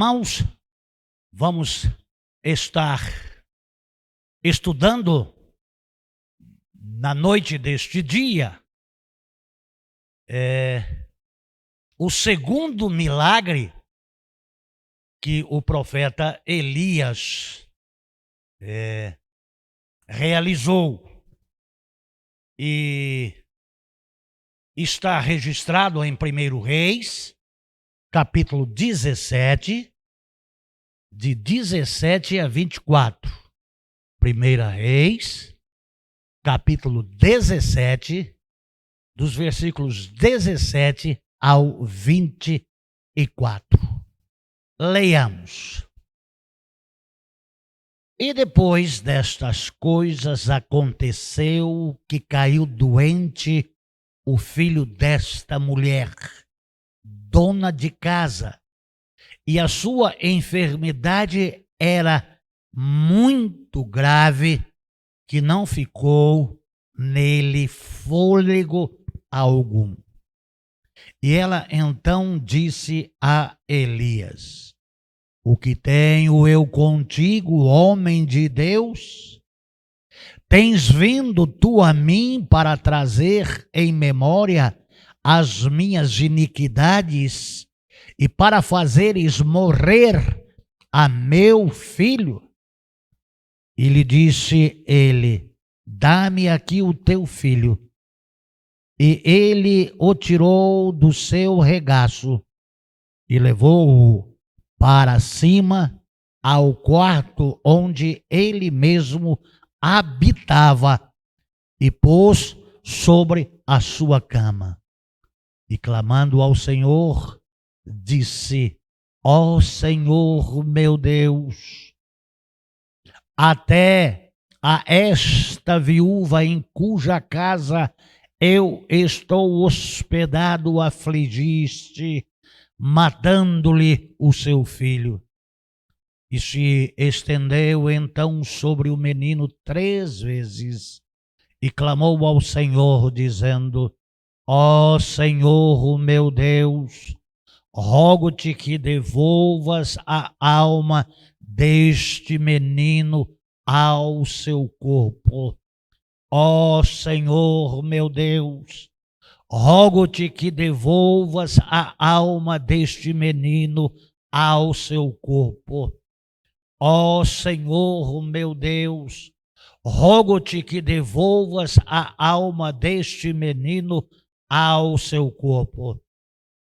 Irmãos, vamos estar estudando na noite deste dia o segundo milagre que o profeta Elias realizou, e está registrado em 1 Reis, capítulo 17, de 17 a 24. 1 Reis, capítulo 17, dos versículos 17 ao 24. Leiamos. E depois destas coisas aconteceu que caiu doente o filho desta mulher, dona de casa, e a sua enfermidade era muito grave, que não ficou nele fôlego algum. E ela então disse a Elias: o que tenho eu contigo, homem de Deus? Tens vindo tu a mim para trazer em memória as minhas iniquidades e para fazeres morrer a meu filho? E lhe disse ele: dá-me aqui o teu filho. E ele o tirou do seu regaço e levou-o para cima ao quarto onde ele mesmo habitava e pôs sobre a sua cama. E clamando ao Senhor, disse: ó Senhor meu Deus, até a esta viúva em cuja casa eu estou hospedado afligiste, matando-lhe o seu filho. E se estendeu então sobre o menino 3 vezes e clamou ao Senhor, dizendo: ó Senhor meu Deus, rogo-te que devolvas a alma deste menino ao seu corpo. Ó Senhor meu Deus, rogo-te que devolvas a alma deste menino ao seu corpo. Ó Senhor meu Deus, rogo-te que devolvas a alma deste menino ao seu corpo.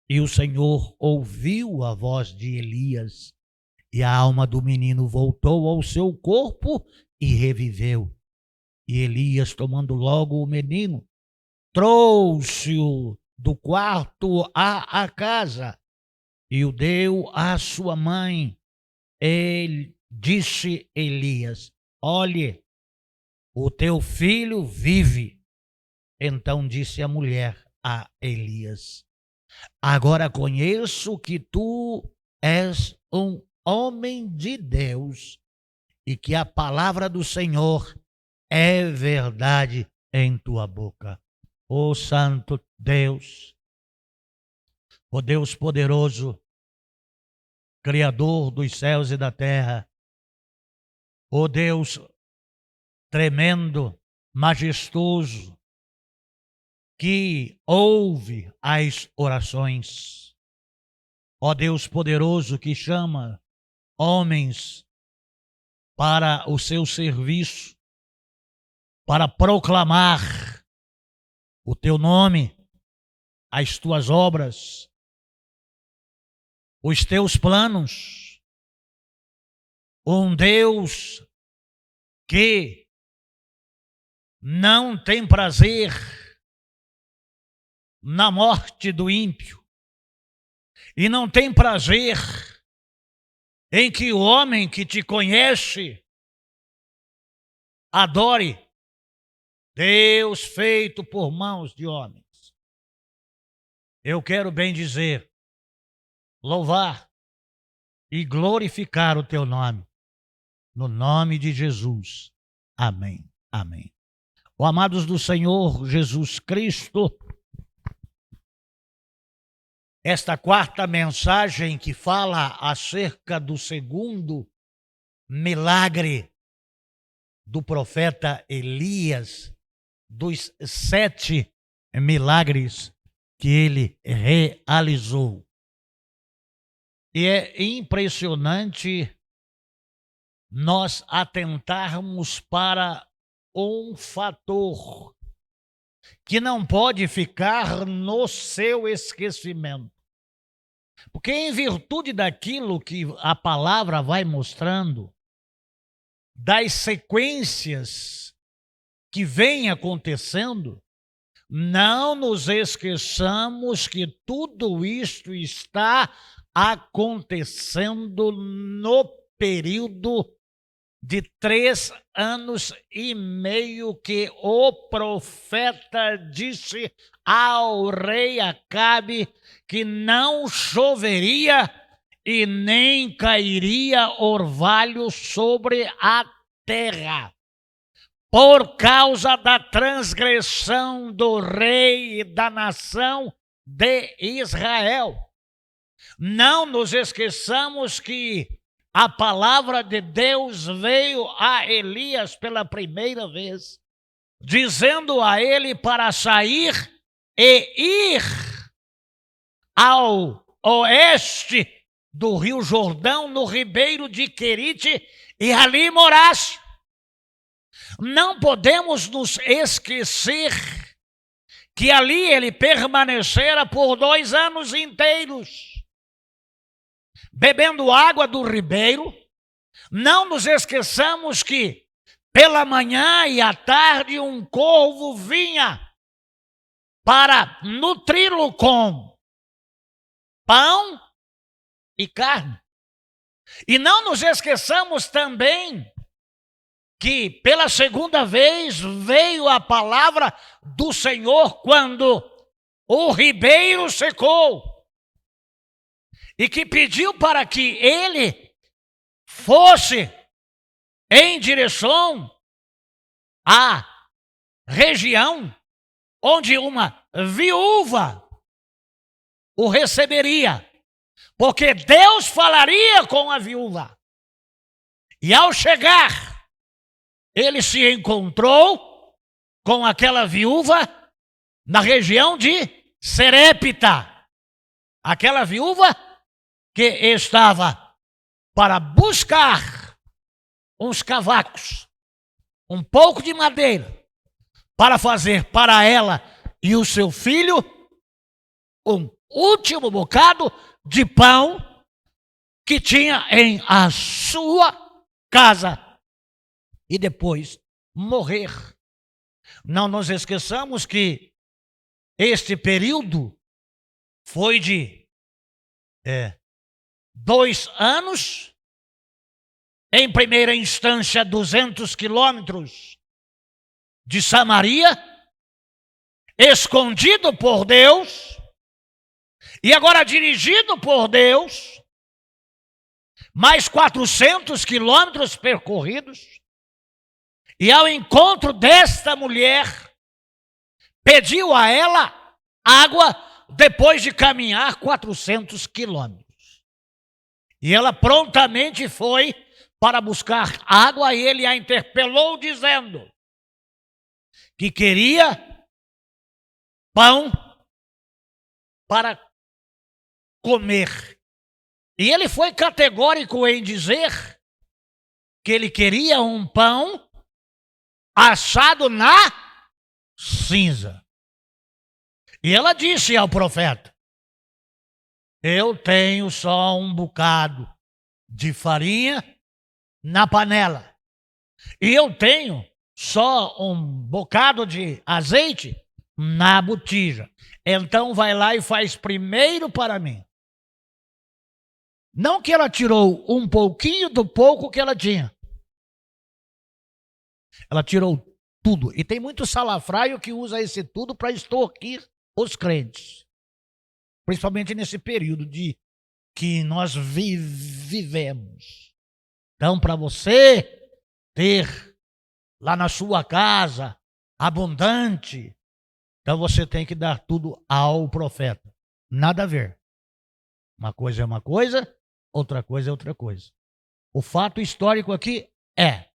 E o Senhor ouviu a voz de Elias, e a alma do menino voltou ao seu corpo e reviveu. E Elias, tomando logo o menino, trouxe-o do quarto à casa e o deu à sua mãe. Ele disse Elias: olhe, o teu filho vive. Então disse a mulher a Elias: agora conheço que tu és um homem de Deus e que a palavra do Senhor é verdade em tua boca. Ó Santo Deus, ó Deus poderoso, Criador dos céus e da terra, ó Deus tremendo, majestoso, que ouve as orações, ó Deus poderoso que chama homens para o seu serviço, para proclamar o teu nome, as tuas obras, os teus planos. Um Deus que não tem prazer na morte do ímpio e não tem prazer em que o homem que te conhece adore Deus feito por mãos de homens. Eu quero bem dizer, louvar e glorificar o teu nome, no nome de Jesus. Amém. Amém. Ó amados do Senhor Jesus Cristo, esta quarta mensagem que fala acerca do segundo milagre do profeta Elias, dos 7 milagres que ele realizou. E é impressionante nós atentarmos para um fator que não pode ficar no seu esquecimento. Porque em virtude daquilo que a palavra vai mostrando, das sequências que vem acontecendo, não nos esqueçamos que tudo isto está acontecendo no período de 3 anos e meio que o profeta disse ao rei Acabe que não choveria e nem cairia orvalho sobre a terra, por causa da transgressão do rei e da nação de Israel. Não nos esqueçamos que a palavra de Deus veio a Elias pela primeira vez, dizendo a ele para sair e ir ao oeste do Rio Jordão, no ribeiro de Querite, e ali morasse. Não podemos nos esquecer que ali ele permanecera por 2 anos inteiros, bebendo água do ribeiro. Não nos esqueçamos que pela manhã e à tarde um corvo vinha para nutri-lo com pão e carne. E não nos esqueçamos também que pela segunda vez veio a palavra do Senhor quando o ribeiro secou, e que pediu para que ele fosse em direção à região onde uma viúva o receberia, porque Deus falaria com a viúva. E ao chegar, ele se encontrou com aquela viúva na região de Serepta, aquela viúva que estava para buscar uns cavacos, um pouco de madeira, para fazer para ela e o seu filho um último bocado de pão que tinha em a sua casa, e depois morrer. Não nos esqueçamos que este período foi de 2 anos, em primeira instância 200 quilômetros de Samaria, escondido por Deus, e agora dirigido por Deus, mais 400 quilômetros percorridos, e ao encontro desta mulher, pediu a ela água depois de caminhar 400 quilômetros. E ela prontamente foi para buscar água, e ele a interpelou dizendo que queria pão para comer. E ele foi categórico em dizer que ele queria um pão assado na cinza. E ela disse ao profeta: eu tenho só um bocado de farinha na panela, e eu tenho só um bocado de azeite na botija. Então vai lá e faz primeiro para mim. Não que ela tirou um pouquinho do pouco que ela tinha. Ela tirou tudo. E tem muito salafraio que usa esse tudo para extorquir os crentes. Principalmente nesse período de que nós vivemos. Então, para você ter lá na sua casa abundante, então você tem que dar tudo ao profeta. Nada a ver. Uma coisa é uma coisa, outra coisa é outra coisa. O fato histórico aqui é: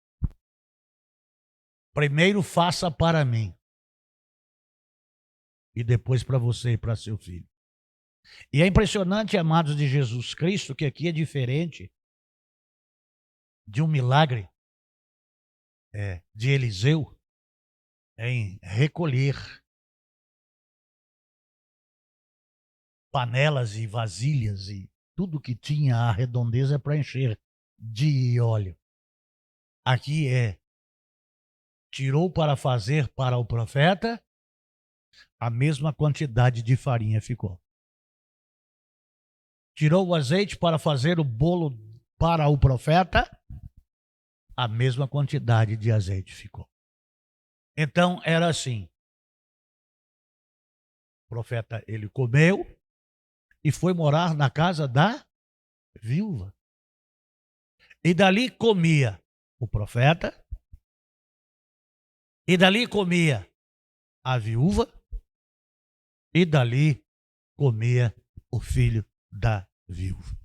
primeiro faça para mim, e depois para você e para seu filho. E é impressionante, amados de Jesus Cristo, que aqui é diferente de um milagre de Eliseu em recolher panelas e vasilhas e tudo que tinha a redondeza para encher de óleo. Aqui tirou para fazer para o profeta, a mesma quantidade de farinha ficou. Tirou o azeite para fazer o bolo para o profeta, a mesma quantidade de azeite ficou. Então era assim: o profeta, ele comeu e foi morar na casa da viúva. E dali comia o profeta, e dali comia a viúva, e dali comia o filho da viúva.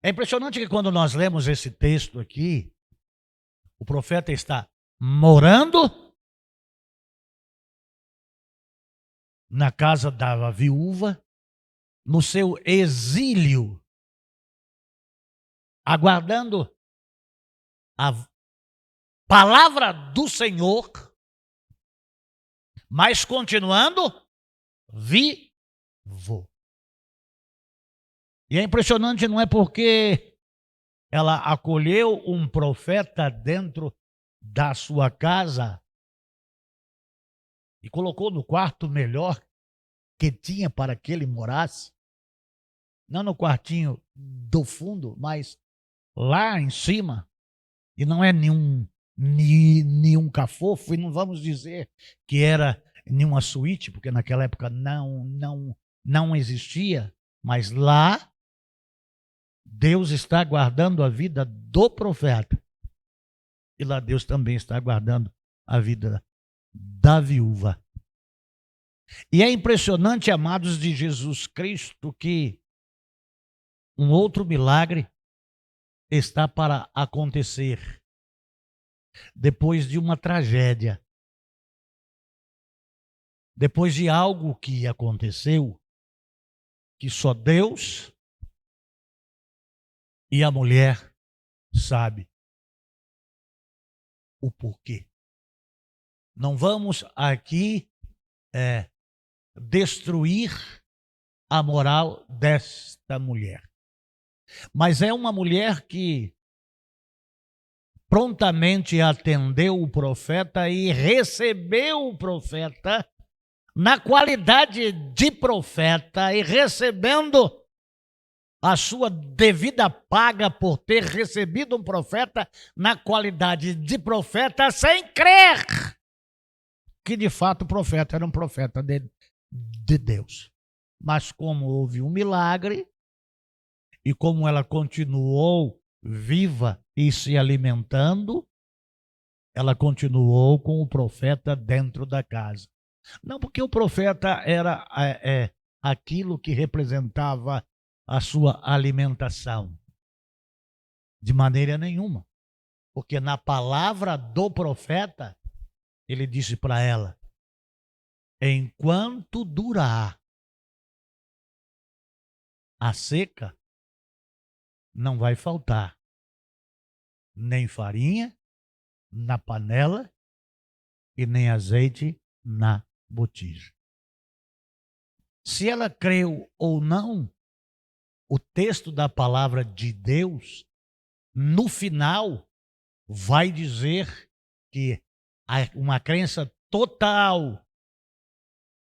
É impressionante que quando nós lemos esse texto aqui, o profeta está morando na casa da viúva, no seu exílio, aguardando a palavra do Senhor, mas continuando vivo. E é impressionante, não é porque ela acolheu um profeta dentro da sua casa e colocou no quarto melhor que tinha para que ele morasse, não no quartinho do fundo, mas lá em cima, e não é nenhum cafofo, e não vamos dizer que era nenhuma suíte, porque naquela época não existia, mas lá Deus está guardando a vida do profeta, e lá Deus também está guardando a vida da viúva. E é impressionante, amados de Jesus Cristo, que um outro milagre está para acontecer depois de uma tragédia, depois de algo que aconteceu, que só Deus e a mulher sabe o porquê. Não vamos aqui destruir a moral desta mulher, mas é uma mulher que prontamente atendeu o profeta e recebeu o profeta na qualidade de profeta, e recebendo a sua devida paga por ter recebido um profeta na qualidade de profeta, sem crer que de fato o profeta era um profeta de Deus. Mas como houve um milagre, e como ela continuou viva e se alimentando, ela continuou com o profeta dentro da casa. Não porque o profeta era aquilo que representava a sua alimentação, de maneira nenhuma. Porque na palavra do profeta, ele disse para ela: enquanto durar a seca, não vai faltar nem farinha na panela e nem azeite na botija. Se ela creu ou não, o texto da palavra de Deus, no final, vai dizer que há uma crença total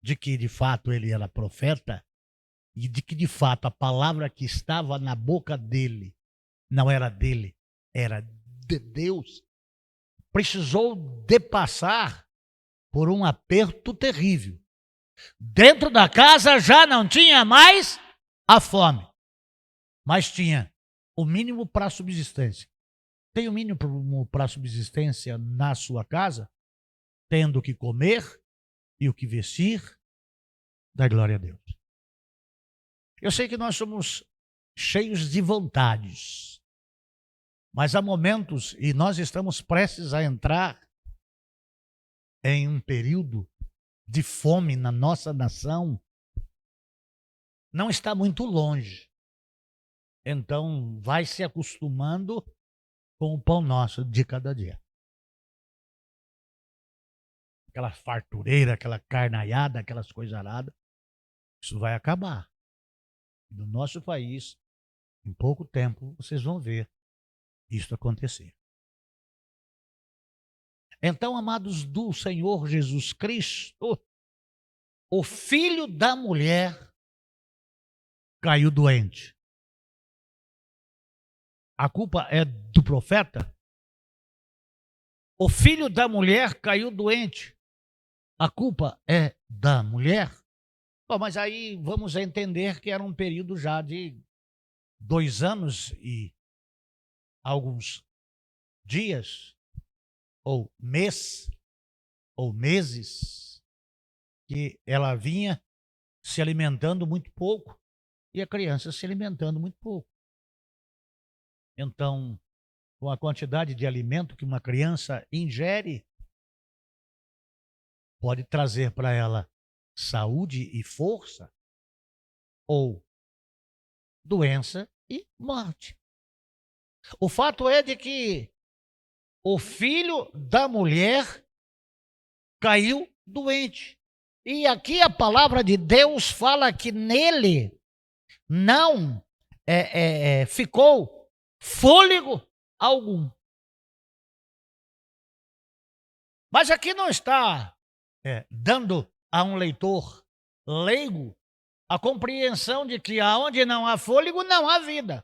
de que de fato ele era profeta, e de que de fato a palavra que estava na boca dele não era dele, era de Deus. Precisou de passar por um aperto terrível. Dentro da casa já não tinha mais a fome, mas tinha o mínimo para a subsistência. Tem o mínimo para a subsistência na sua casa? Tendo o que comer e o que vestir, dá glória a Deus. Eu sei que nós somos cheios de vontades, mas há momentos, e nós estamos prestes a entrar em um período de fome na nossa nação, não está muito longe. Então, vai se acostumando com o pão nosso de cada dia. Aquela fartureira, aquela carnaiada, aquelas coisaradas, isso vai acabar. No nosso país, em pouco tempo, vocês vão ver isso acontecer. Então, amados do Senhor Jesus Cristo, o filho da mulher caiu doente. A culpa é do profeta? O filho da mulher caiu doente. A culpa é da mulher? Bom, mas aí vamos entender que era um período já de 2 anos e alguns dias, ou mês, ou meses, que ela vinha se alimentando muito pouco e a criança se alimentando muito pouco. Então, com a quantidade de alimento que uma criança ingere, pode trazer para ela saúde e força, ou doença e morte. O fato é de que o filho da mulher caiu doente. E aqui a palavra de Deus fala que nele não ficou fôlego algum. Mas aqui não está dando a um leitor leigo a compreensão de que aonde não há fôlego, não há vida.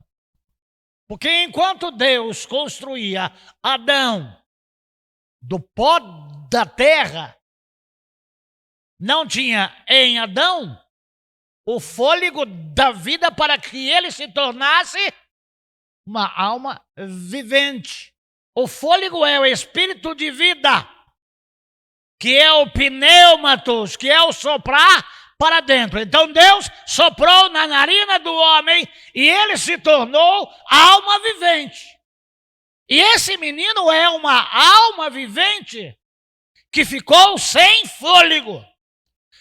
Porque enquanto Deus construía Adão do pó da terra, não tinha em Adão o fôlego da vida para que ele se tornasse uma alma vivente. O fôlego é o espírito de vida, que é o pneumatos, que é o soprar para dentro. Então Deus soprou na narina do homem e ele se tornou alma vivente. E esse menino é uma alma vivente que ficou sem fôlego.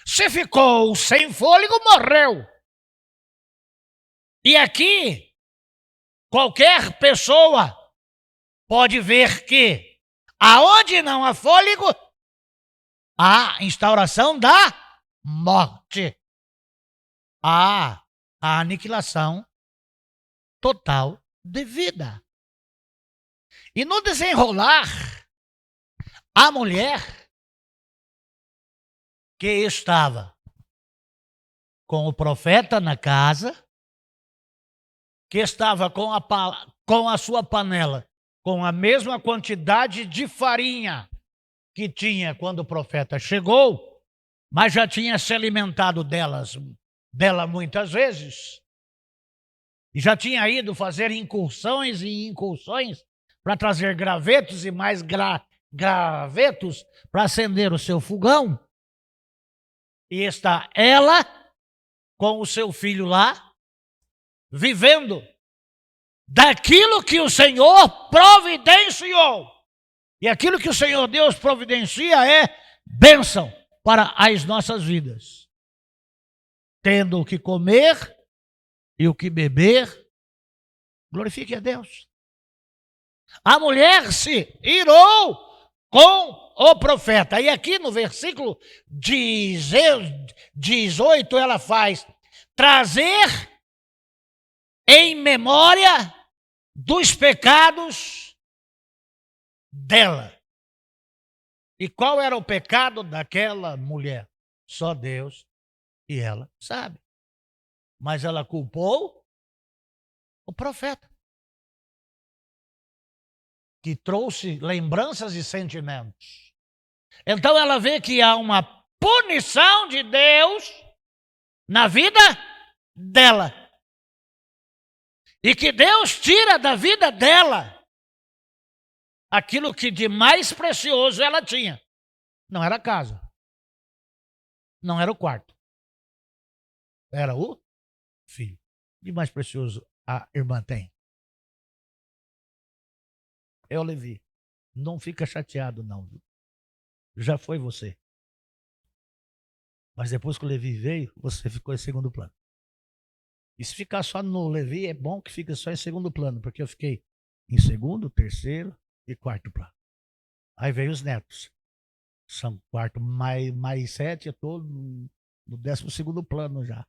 Se ficou sem fôlego, morreu. E aqui, qualquer pessoa pode ver que aonde não há fôlego, há instauração da morte. Há a aniquilação total de vida. E no desenrolar, a mulher que estava com o profeta na casa, que estava com a sua panela, com a mesma quantidade de farinha que tinha quando o profeta chegou, mas já tinha se alimentado dela muitas vezes, e já tinha ido fazer incursões e incursões para trazer gravetos e mais gravetos para acender o seu fogão. E está ela com o seu filho lá, vivendo daquilo que o Senhor providenciou. E aquilo que o Senhor Deus providencia é bênção para as nossas vidas. Tendo o que comer e o que beber, glorifique a Deus. A mulher se irou com o profeta. E aqui no versículo 18 ela faz trazer em memória dos pecados dela. E qual era o pecado daquela mulher? Só Deus e ela sabe. Mas ela culpou o profeta, que trouxe lembranças e sentimentos. Então ela vê que há uma punição de Deus na vida dela. E que Deus tira da vida dela aquilo que de mais precioso ela tinha. Não era a casa. Não era o quarto. Era o filho. De mais precioso a irmã tem? É o Levi. Não fica chateado, não. Já foi você. Mas depois que o Levi veio, você ficou em segundo plano. E se ficar só no Levi, é bom que fique só em segundo plano, porque eu fiquei em segundo, terceiro e quarto plano. Aí veio os netos. São quarto mais 7, eu estou no 12º plano já.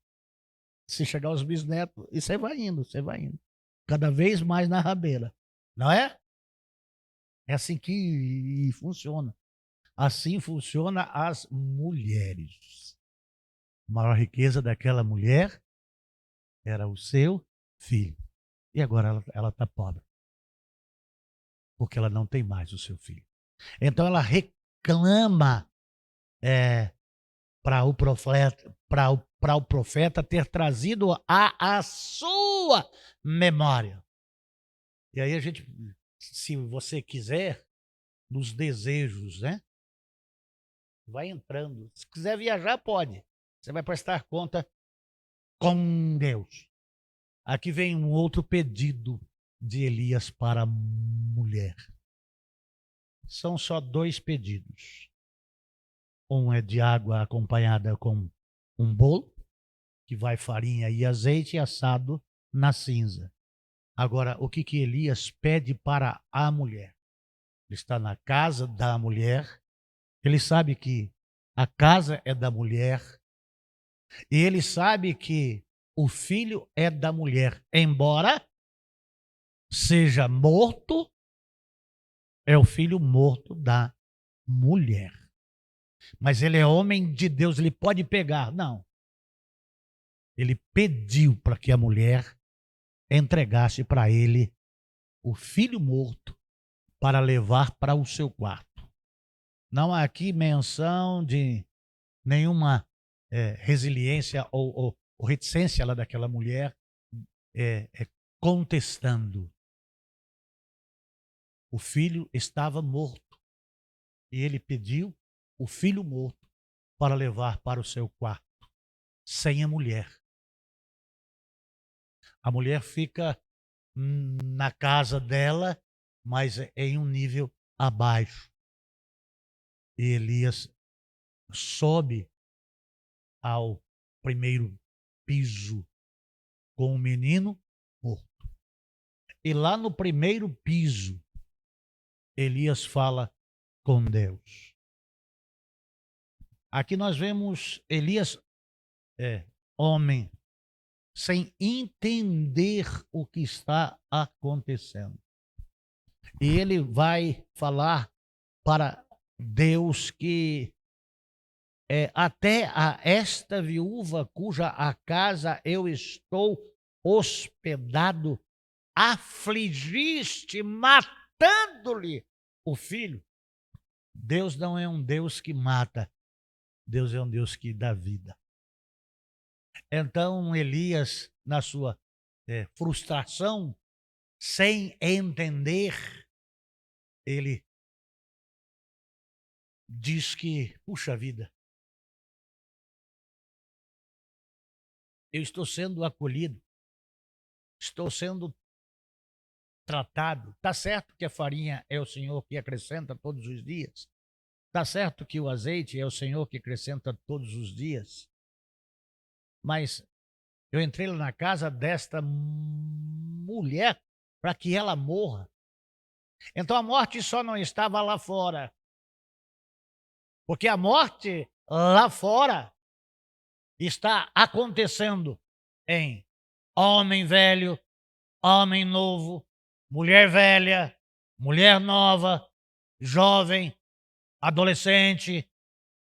Se chegar os bisnetos, e você vai indo, você vai indo. Cada vez mais na rabeira. Não é? É assim que funciona. Assim funciona as mulheres. A maior riqueza daquela mulher era o seu filho. E agora ela está pobre. Porque ela não tem mais o seu filho. Então ela reclama para o profeta ter trazido a sua memória. E aí a gente, se você quiser, nos desejos, né? Vai entrando. Se quiser viajar, pode. Você vai prestar conta com Deus. Aqui vem um outro pedido de Elias para a mulher. São só 2 pedidos. Um é de água acompanhada com um bolo, que vai farinha e azeite assado na cinza. Agora, o que Elias pede para a mulher? Ele está na casa da mulher, ele sabe que a casa é da mulher, e ele sabe que o filho é da mulher, embora seja morto, é o filho morto da mulher. Mas ele é homem de Deus, ele pode pegar. Não. Ele pediu para que a mulher entregasse para ele o filho morto para levar para o seu quarto. Não há aqui menção de nenhuma resiliência ou reticência lá daquela mulher contestando. O filho estava morto e ele pediu o filho morto para levar para o seu quarto, sem a mulher. A mulher fica na casa dela, mas em um nível abaixo. E Elias sobe ao primeiro piso com o menino morto. E lá no primeiro piso, Elias fala com Deus. Aqui nós vemos Elias, homem, sem entender o que está acontecendo. E ele vai falar para Deus que até a esta viúva cuja a casa eu estou hospedado, afligiste, matando-lhe o filho. Deus não é um Deus que mata, Deus é um Deus que dá vida. Então Elias, na sua frustração, sem entender, ele diz que, puxa vida, eu estou sendo acolhido, estou sendo tratado. Está certo que a farinha é o Senhor que acrescenta todos os dias. Está certo que o azeite é o Senhor que acrescenta todos os dias. Mas eu entrei lá na casa desta mulher para que ela morra. Então a morte só não estava lá fora. Porque a morte lá fora está acontecendo em homem velho, homem novo, mulher velha, mulher nova, jovem, adolescente,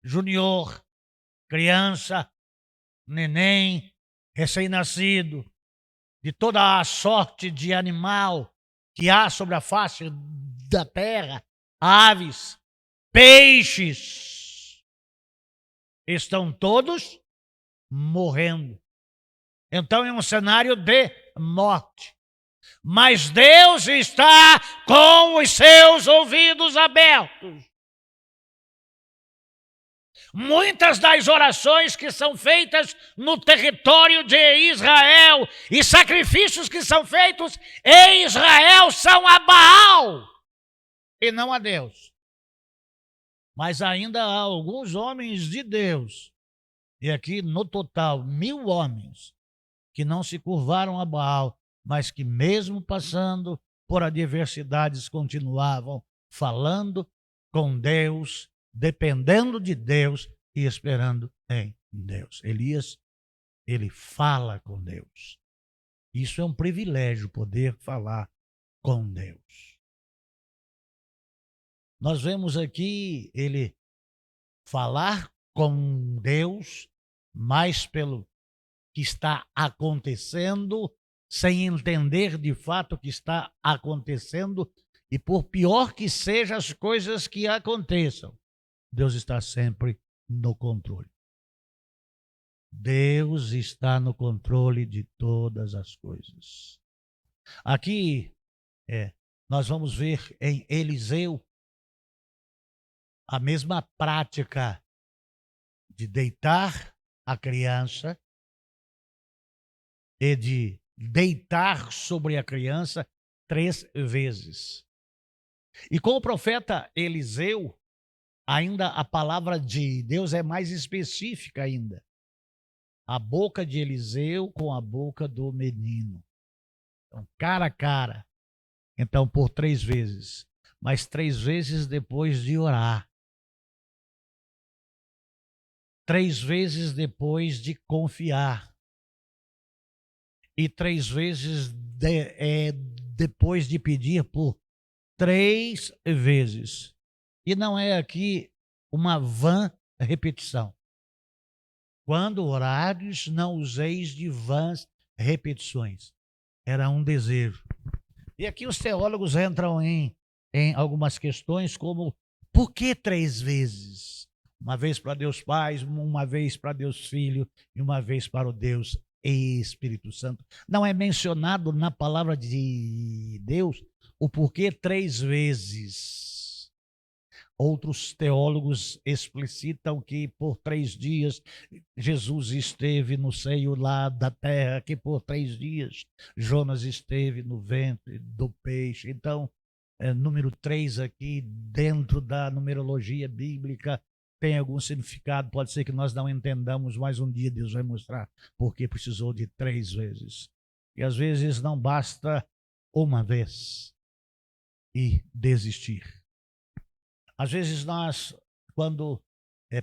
junior, criança, neném, recém-nascido, de toda a sorte de animal que há sobre a face da terra, aves, peixes, estão todos morrendo. Então é um cenário de morte. Mas Deus está com os seus ouvidos abertos. Muitas das orações que são feitas no território de Israel e sacrifícios que são feitos em Israel são a Baal e não a Deus. Mas ainda há alguns homens de Deus, e aqui no total 1.000 homens, que não se curvaram a Baal, mas que mesmo passando por adversidades continuavam falando com Deus, dependendo de Deus e esperando em Deus. Elias, ele fala com Deus. Isso é um privilégio, poder falar com Deus. Nós vemos aqui ele falar com Deus, mais pelo que está acontecendo, sem entender de fato o que está acontecendo, e por pior que sejam as coisas que aconteçam, Deus está sempre no controle. Deus está no controle de todas as coisas. Aqui nós vamos ver em Eliseu a mesma prática de deitar a criança e de deitar sobre a criança 3 vezes. E com o profeta Eliseu, ainda a palavra de Deus é mais específica ainda. A boca de Eliseu com a boca do menino. Então, cara a cara. Então, por 3 vezes. Mas 3 vezes depois de orar. 3 vezes depois de confiar. E 3 vezes depois de pedir por 3 vezes. E não é aqui uma vã repetição. Quando orares, não useis de vãs repetições. Era um desejo. E aqui os teólogos entram em algumas questões como: por que 3 vezes? Uma vez para Deus Pai, uma vez para Deus Filho e uma vez para o Deus Espírito Santo. Não é mencionado na palavra de Deus o porquê 3 vezes. Outros teólogos explicitam que por 3 dias Jesus esteve no seio lá da terra, que por 3 dias Jonas esteve no ventre do peixe. Então, número 3 aqui, dentro da numerologia bíblica, tem algum significado. Pode ser que nós não entendamos, mas um dia Deus vai mostrar porque precisou de 3 vezes. E às vezes não basta uma vez e desistir. Às vezes nós, quando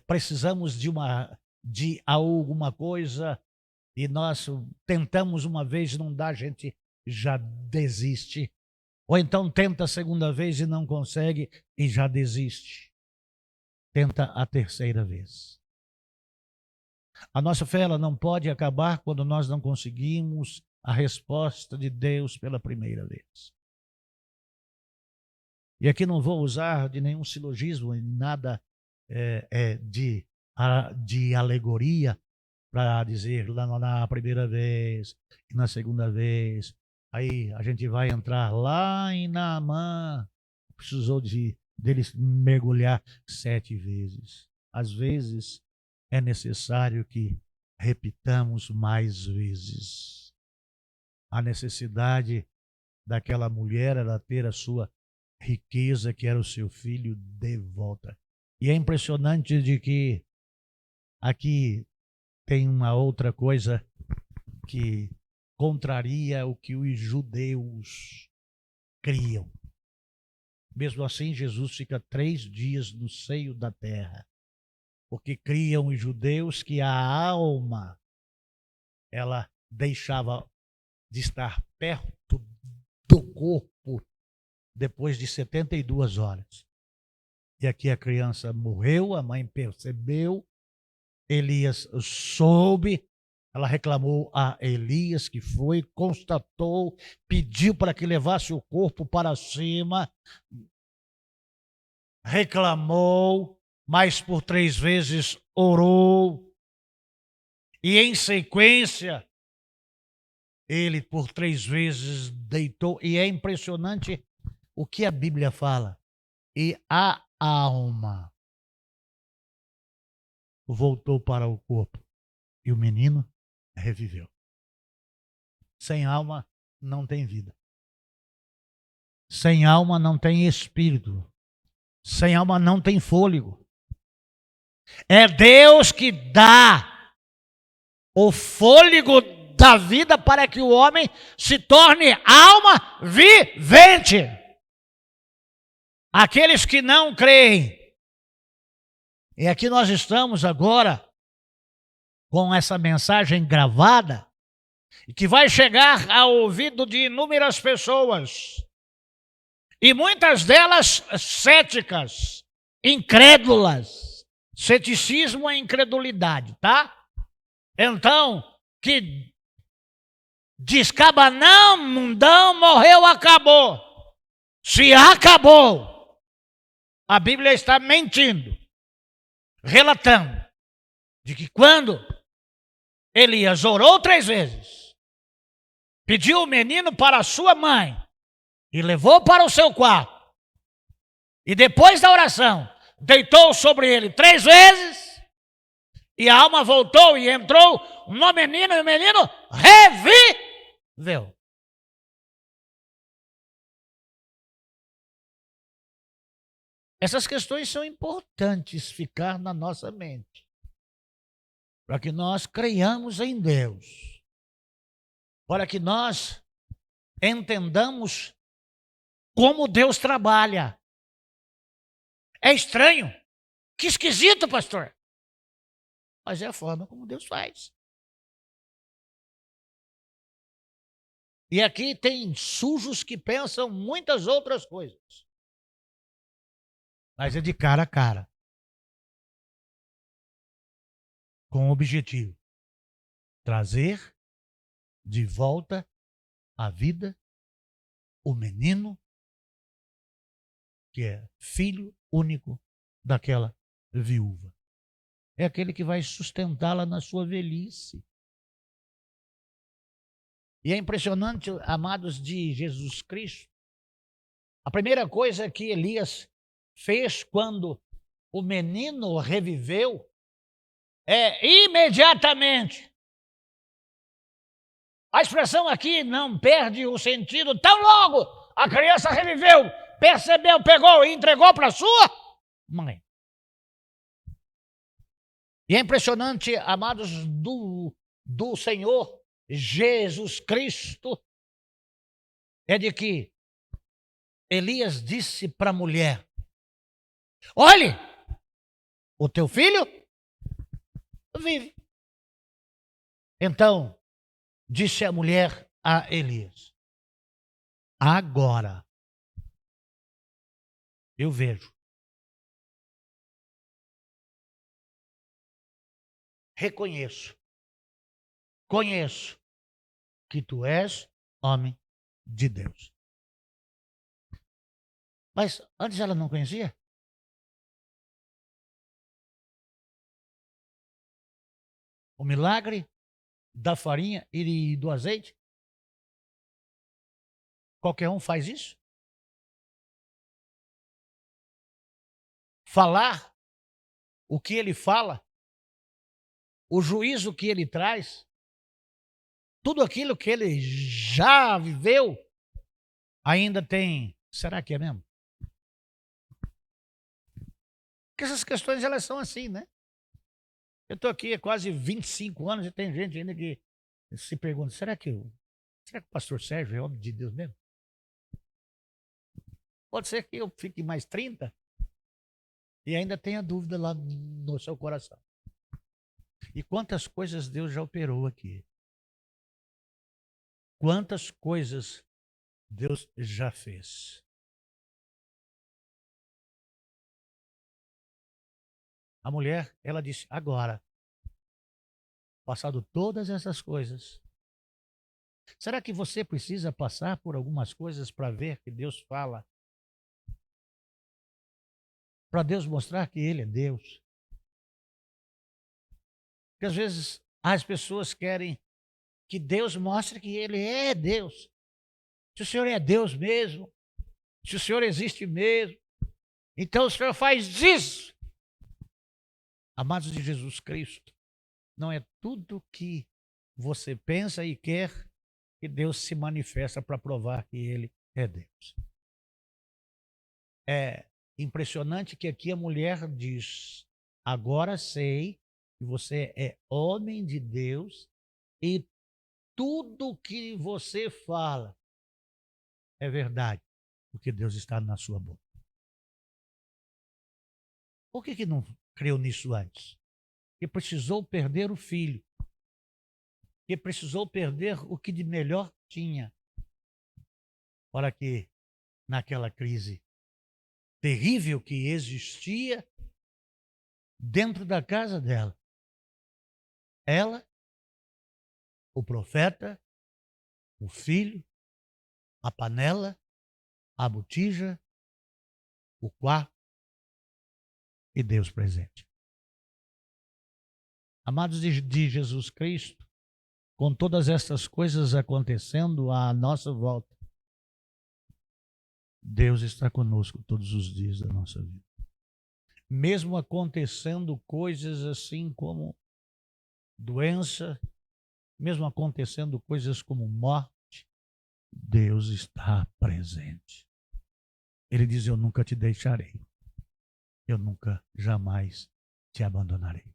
precisamos de alguma coisa e nós tentamos uma vez e não dá, a gente já desiste. Ou então tenta a segunda vez e não consegue e já desiste. Tenta a terceira vez. A nossa fé ela não pode acabar quando nós não conseguimos a resposta de Deus pela primeira vez. E aqui não vou usar de nenhum silogismo, nada de alegoria para dizer lá na primeira vez e na segunda vez. Aí a gente vai entrar lá em Naamã, precisou deles mergulhar 7 vezes. Às vezes é necessário que repitamos mais vezes. A necessidade daquela mulher era ter a sua riqueza, que era o seu filho, de volta. E é impressionante de que aqui tem uma outra coisa que contraria o que os judeus criam. Mesmo assim, Jesus fica 3 dias no seio da terra, porque criam os judeus que a alma, ela deixava de estar perto do corpo depois de 72 horas. E aqui a criança morreu, a mãe percebeu, Elias soube, ela reclamou a Elias, que foi, constatou, pediu para que levasse o corpo para cima, reclamou, mas por 3 vezes orou, e em sequência, ele por 3 vezes deitou, e é impressionante o que a Bíblia fala. E a alma voltou para o corpo e o menino reviveu. Sem alma não tem vida. Sem alma não tem espírito. Sem alma não tem fôlego. É Deus que dá o fôlego da vida para que o homem se torne alma vivente. Aqueles que não creem. E aqui nós estamos agora com essa mensagem gravada e que vai chegar ao ouvido de inúmeras pessoas. E muitas delas céticas, incrédulas. Ceticismo é incredulidade, tá? Então, que descaba não, mundão, morreu, acabou. Se acabou, a Bíblia está mentindo, relatando de que quando Elias orou 3 vezes, pediu o menino para a sua mãe e levou para o seu quarto, e depois da oração, deitou sobre ele 3 vezes, e a alma voltou e entrou no menino, e o menino reviveu. Essas questões são importantes ficar na nossa mente, para que nós creiamos em Deus, para que nós entendamos como Deus trabalha. É estranho, que esquisito, pastor. Mas é a forma como Deus faz. E aqui tem sujos que pensam muitas outras coisas. Mas é de cara a cara. Com o objetivo: trazer de volta à vida o menino que é filho único daquela viúva. É aquele que vai sustentá-la na sua velhice. E é impressionante, amados de Jesus Cristo, a primeira coisa que Elias fez quando o menino reviveu é imediatamente. A expressão aqui não perde o sentido. Tão logo a criança reviveu, percebeu, pegou e entregou para a sua mãe. E é impressionante, amados do Senhor Jesus Cristo, é de que Elias disse para a mulher: olhe, o teu filho vive. Então, disse a mulher a Elias: agora eu vejo, reconheço, conheço que tu és homem de Deus. Mas antes ela não conhecia? O milagre da farinha e do azeite? Qualquer um faz isso? Falar o que ele fala, o juízo que ele traz, tudo aquilo que ele já viveu, ainda tem. Será que é mesmo? Porque essas questões, elas são assim, né? Eu estou aqui há quase 25 anos e tem gente ainda que se pergunta: será que o pastor Sérgio é homem de Deus mesmo? Pode ser que eu fique mais 30 e ainda tenha dúvida lá no seu coração. E quantas coisas Deus já operou aqui. Quantas coisas Deus já fez. A mulher, ela disse: agora, passado todas essas coisas, será que você precisa passar por algumas coisas para ver que Deus fala? Para Deus mostrar que Ele é Deus? Porque às vezes as pessoas querem que Deus mostre que Ele é Deus. Se o Senhor é Deus mesmo, se o Senhor existe mesmo, então o Senhor faz isso. Amados de Jesus Cristo, não é tudo que você pensa e quer que Deus se manifesta para provar que Ele é Deus. É impressionante que aqui a mulher diz: agora sei que você é homem de Deus e tudo que você fala é verdade, porque Deus está na sua boca. Por que não creu nisso antes? Que precisou perder o filho, que precisou perder o que de melhor tinha, para que naquela crise terrível que existia dentro da casa dela, ela, o profeta, o filho, a panela, a botija, o quarto e Deus presente. Amados de Jesus Cristo, com todas essas coisas acontecendo à nossa volta, Deus está conosco todos os dias da nossa vida. Mesmo acontecendo coisas assim como doença, mesmo acontecendo coisas como morte, Deus está presente. Ele diz: eu nunca te deixarei, eu nunca, jamais te abandonarei.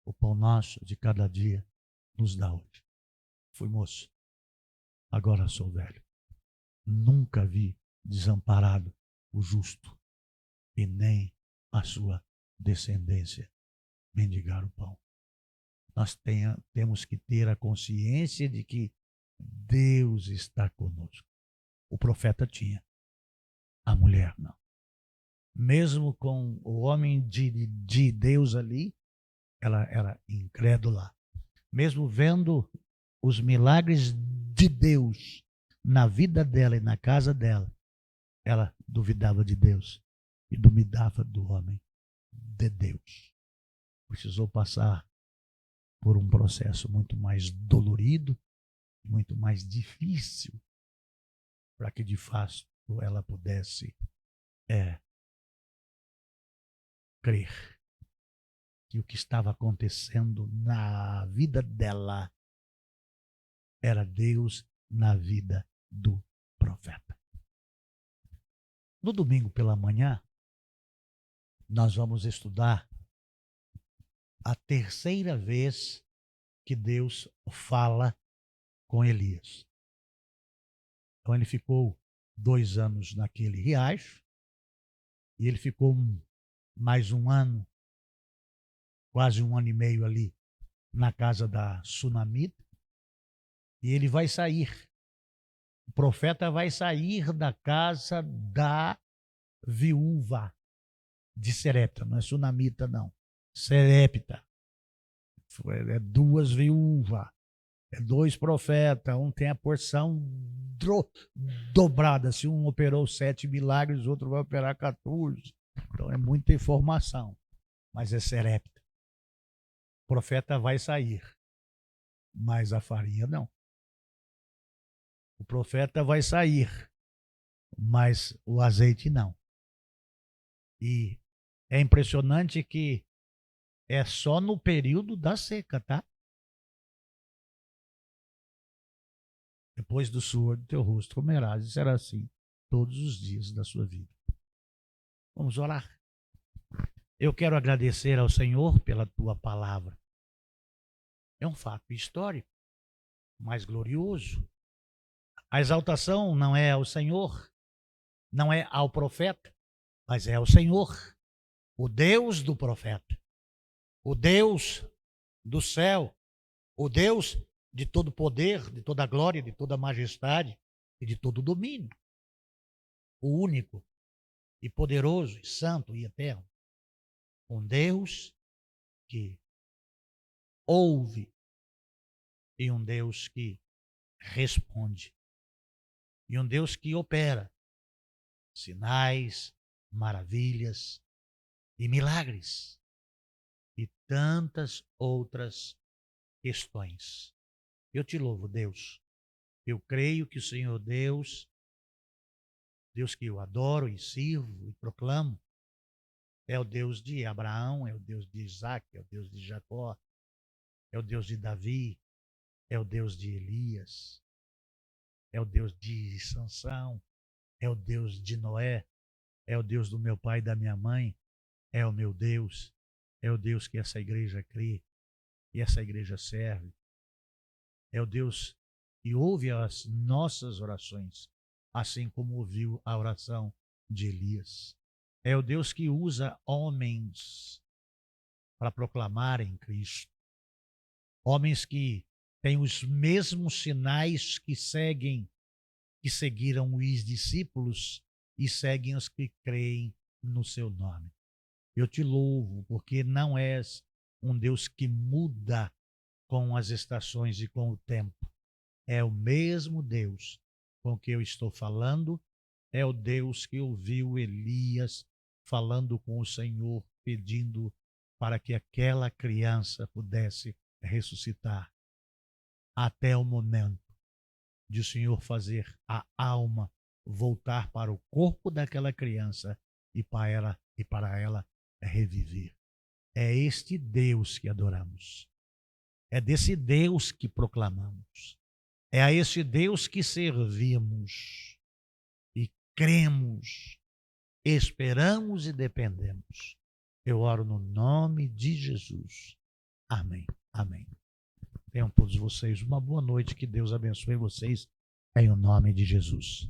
O pão nosso de cada dia nos dá hoje. Fui moço, agora sou velho. Nunca vi desamparado o justo, e nem a sua descendência mendigar o pão. Nós temos que ter a consciência de que Deus está conosco. O profeta tinha, a mulher não. Mesmo com o homem de Deus ali, ela era incrédula. Mesmo vendo os milagres de Deus na vida dela e na casa dela, ela duvidava de Deus e duvidava do homem de Deus. Precisou passar por um processo muito mais dolorido, muito mais difícil, para que de fato ela pudesse crer que o que estava acontecendo na vida dela era Deus na vida do profeta. No domingo pela manhã, nós vamos estudar a terceira vez que Deus fala com Elias. Então ele ficou 2 anos naquele riacho, e ele ficou mais um ano, quase 1 ano e meio ali, na casa da sunamita, e ele vai sair. O profeta vai sair da casa da viúva de Serepta, não é sunamita não, Serepta. É 2 viúvas, é 2 profetas, um tem a porção dobrada. Se um operou 7 milagres, o outro vai operar 14. Então é muita informação, mas é Serepta. O profeta vai sair, mas a farinha não. O profeta vai sair, mas o azeite não. E é impressionante que é só no período da seca, tá? Depois do suor do teu rosto comerás, e será assim todos os dias da sua vida. Vamos orar. Eu quero agradecer ao Senhor pela tua palavra. É um fato histórico, mas glorioso. A exaltação não é ao Senhor, não é ao profeta, mas é ao Senhor, o Deus do profeta, o Deus do céu, o Deus de todo poder, de toda glória, de toda majestade e de todo domínio. O único e poderoso e santo e eterno. Um Deus que ouve e um Deus que responde. E um Deus que opera sinais, maravilhas e milagres e tantas outras questões. Eu te louvo, Deus. Eu creio que o Senhor Deus, Deus que eu adoro e sirvo e proclamo, É o Deus de Abraão, é o Deus de Isaac, é o Deus de Jacó, é o Deus de Davi, é o Deus de Elias, é o Deus de Sansão, é o Deus de Noé, é o Deus do meu pai e da minha mãe, é o meu Deus, é o Deus que essa igreja crê e essa igreja serve. É o Deus que ouve as nossas orações, assim como ouviu a oração de Elias. É o Deus que usa homens para proclamarem Cristo. Homens que têm os mesmos sinais que seguiram os discípulos e seguem os que creem no seu nome. Eu te louvo, porque não és um Deus que muda com as estações e com o tempo. É o mesmo Deus com que eu estou falando, é o Deus que ouviu Elias falando com o Senhor, pedindo para que aquela criança pudesse ressuscitar, até o momento de o Senhor fazer a alma voltar para o corpo daquela criança e para ela reviver. É este Deus que adoramos. É desse Deus que proclamamos. É a esse Deus que servimos e cremos, esperamos e dependemos. Eu oro no nome de Jesus. Amém. Amém. Tenham todos vocês uma boa noite. Que Deus abençoe vocês em nome de Jesus.